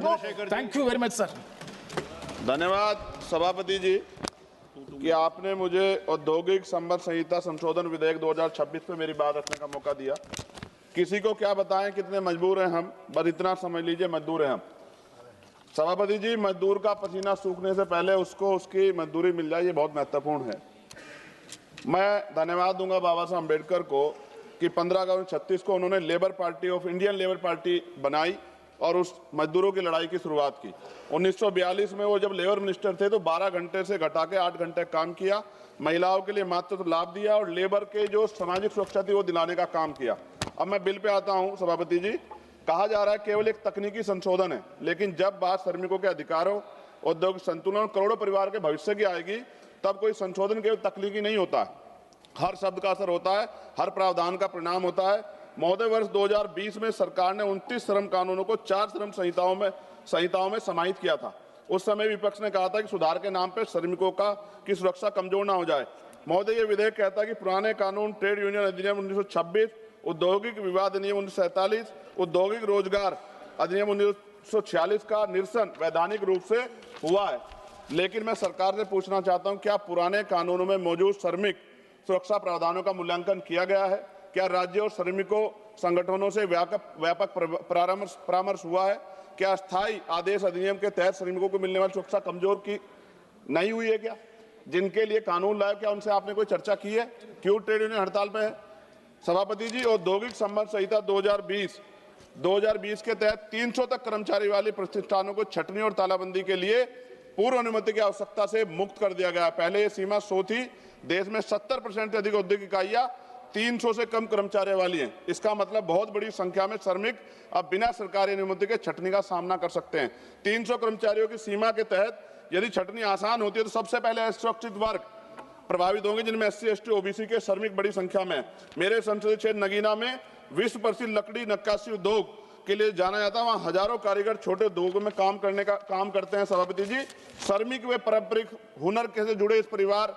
को। Thank you very much sir. धन्यवाद सभापति जी कि आपने मुझे औद्योगिक संबंध संहिता संशोधन विधेयक 2026 पे मेरी बात रखने का मौका दिया। किसी को क्या बताएं कितने मजबूर हैं हम, बस इतना समझ लीजिए मजदूर हैं हम। सभापति जी, मजदूर का पसीना सूखने से पहले उसको उसकी मजदूरी मिल जाए, ये बहुत महत्वपूर्ण है। मैं धन्यवाद दूंगा बाबा साहब अम्बेडकर को कि 15 अगस्त 36 को उन्होंने labour party of Indian labour party बनाई और उस मजदूरों की लड़ाई की शुरुआत की। 1942 में वो जब लेबर मिनिस्टर थे तो 12 घंटे से घटा के 8 घंटे काम किया, महिलाओं के लिए मातृत्व लाभ दिया और लेबर के जो सामाजिक सुरक्षा थी वो दिलाने का काम किया। अब मैं बिल पे आता हूं सभापति जी। कहा जा रहा है केवल एक तकनीकी संशोधन है, लेकिन जब बात श्रमिकों के अधिकारों, औद्योगिक संतुलन और करोड़ों परिवार के भविष्य की आएगी तब कोई संशोधन केवल तकनीकी नहीं होता है, हर शब्द का असर होता है, हर प्रावधान का परिणाम होता है। महोदय, वर्ष 2020 में सरकार ने 29 श्रम कानूनों को 4 श्रम संहिताओं में समाहित किया था। उस समय विपक्ष ने कहा था कि सुधार के नाम पर श्रमिकों की सुरक्षा कमजोर ना हो जाए। महोदय, ये विधेयक कहता है कि पुराने कानून ट्रेड यूनियन अधिनियम 1926, औद्योगिक विवाद अधिनियम 1947, औद्योगिक रोजगार अधिनियम 1946 का निरसन वैधानिक रूप से हुआ है। लेकिन मैं सरकार से पूछना चाहता हूं, क्या पुराने कानूनों में मौजूद श्रमिक सुरक्षा प्रावधानों का मूल्यांकन किया गया है? क्या राज्य और श्रमिकों संगठनों से व्यापक परामर्श हुआ है? क्या अस्थायी आदेश अधिनियम के तहत श्रमिकों को मिलने वाली सुरक्षा कमजोर की नहीं हुई है? क्या जिनके लिए कानून लाए, क्या उनसे आपने कोई चर्चा की है? क्यों ट्रेड यूनियन हड़ताल पे है? सभापति जी, औद्योगिक संबंध संहिता 2020 के तहत 300 तक कर्मचारी वाले प्रतिष्ठानों को छटनी और तालाबंदी के लिए पूर्व अनुमति की आवश्यकता से मुक्त कर दिया गया। पहले ये सीमा 100 थी। देश में 70% से अधिक औद्योगिक इकाइयां 300 से कम कर्मचारियों वाली हैं। इसका मतलब बहुत बड़ी संख्या में श्रमिक अब बिना सरकारी अनुमति के छटनी का सामना कर सकते हैं। 300 कर्मचारियों की सीमा के तहत यदि छटनी आसान होती है तो सबसे पहले असुरक्षित वर्ग प्रभावित होंगे, जिनमें SC, ST, OBC के श्रमिक बड़ी संख्या में। मेरे संसदीय क्षेत्र नगीना में विश्व प्रसिद्ध लकड़ी नक्काशी उद्योग के लिए जाना जाता है। वहाँ हजारों कारीगर छोटे उद्योगों में काम करते हैं। सभापति जी, श्रमिक व पारंपरिक हुनर से जुड़े इस परिवार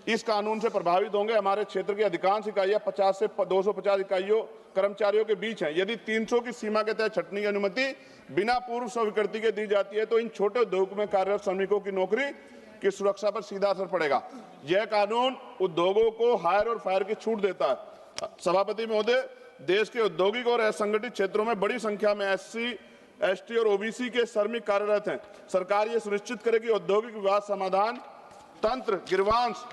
इस कानून से प्रभावित होंगे। हमारे क्षेत्र की अधिकांश इकाइयां 50 से 250 इकाइयों कर्मचारियों के बीच हैं। यदि 300 की सीमा के तहत छटनी की अनुमति बिना पूर्व स्वीकृति के दी जाती है तो इन छोटे उद्योग में कार्यरत श्रमिकों की नौकरी की सुरक्षा पर सीधा असर पड़ेगा। यह कानून उद्योगों को हायर और फायर की छूट देता है। सभापति महोदय, देश के औद्योगिक और असंगठित क्षेत्रों में बड़ी संख्या में SC, ST और OBC के श्रमिक कार्यरत हैं। सरकार ये सुनिश्चित करे कि औद्योगिक विवाद समाधान तंत्र, गिरवांश,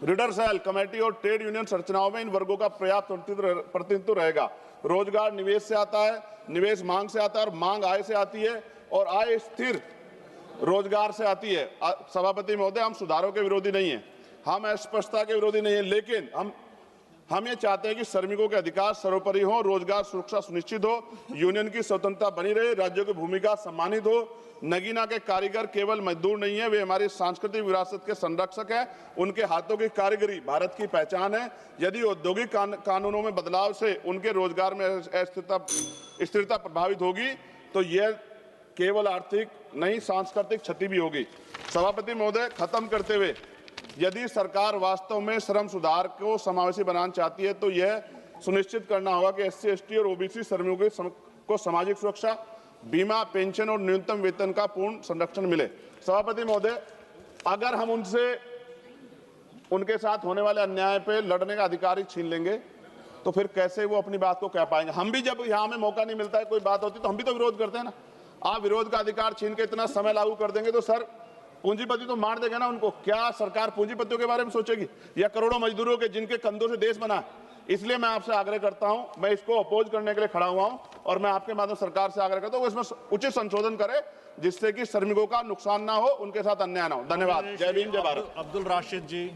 रीडर सेल, कमेटी और ट्रेड यूनियन संरचनाओं में इन वर्गों का पर्याप्त प्रतिनिधित्व रहेगा। रोजगार निवेश से आता है, निवेश मांग से आता है और मांग आय से आती है और आय स्थिर रोजगार से आती है। सभापति महोदय, हम सुधारों के विरोधी नहीं हैं, हम अस्पष्टता के विरोधी नहीं हैं, लेकिन हम ये चाहते हैं कि श्रमिकों के अधिकार सर्वोपरि हो, रोजगार सुरक्षा सुनिश्चित हो, यूनियन की स्वतंत्रता बनी रहे, राज्यों की भूमिका सम्मानित हो। नगीना के कारीगर केवल मजदूर नहीं है, वे हमारी सांस्कृतिक विरासत के संरक्षक हैं। उनके हाथों की कारीगरी भारत की पहचान है। यदि औद्योगिक कानूनों में बदलाव से उनके रोजगार में स्थिरता प्रभावित होगी तो यह केवल आर्थिक नहीं, सांस्कृतिक क्षति भी होगी। सभापति महोदय, खत्म करते हुए, यदि सरकार वास्तव में श्रम सुधार को समावेशी बनाना चाहती है तो यह सुनिश्चित करना होगा कि SC, ST और OBC श्रमिकों को सामाजिक सुरक्षा, बीमा, पेंशन और न्यूनतम वेतन का पूर्ण संरक्षण मिले। सभापति महोदय, अगर हम उनके साथ होने वाले अन्याय पे लड़ने का अधिकार ही छीन लेंगे तो फिर कैसे वो अपनी बात को कह पाएंगे? हम भी जब यहाँ हमें मौका नहीं मिलता है, कोई बात होती तो हम भी तो विरोध करते हैं ना। आप विरोध का अधिकार छीन के इतना समय लागू कर देंगे तो सर पूंजीपति तो मार देगा ना उनको। क्या सरकार पूंजीपतियों के बारे में सोचेगी या करोड़ों मजदूरों के जिनके कंधों से देश बना है? इसलिए मैं आपसे आग्रह करता हूं, मैं इसको अपोज करने के लिए खड़ा हुआ हूं और मैं आपके माध्यम सरकार से आग्रह करता हूं इसमें उचित संशोधन करे जिससे कि श्रमिकों का नुकसान ना हो, उनके साथ अन्याय ना हो। धन्यवाद। जय भीम, जय भारत। अब्दुल राशिद जी।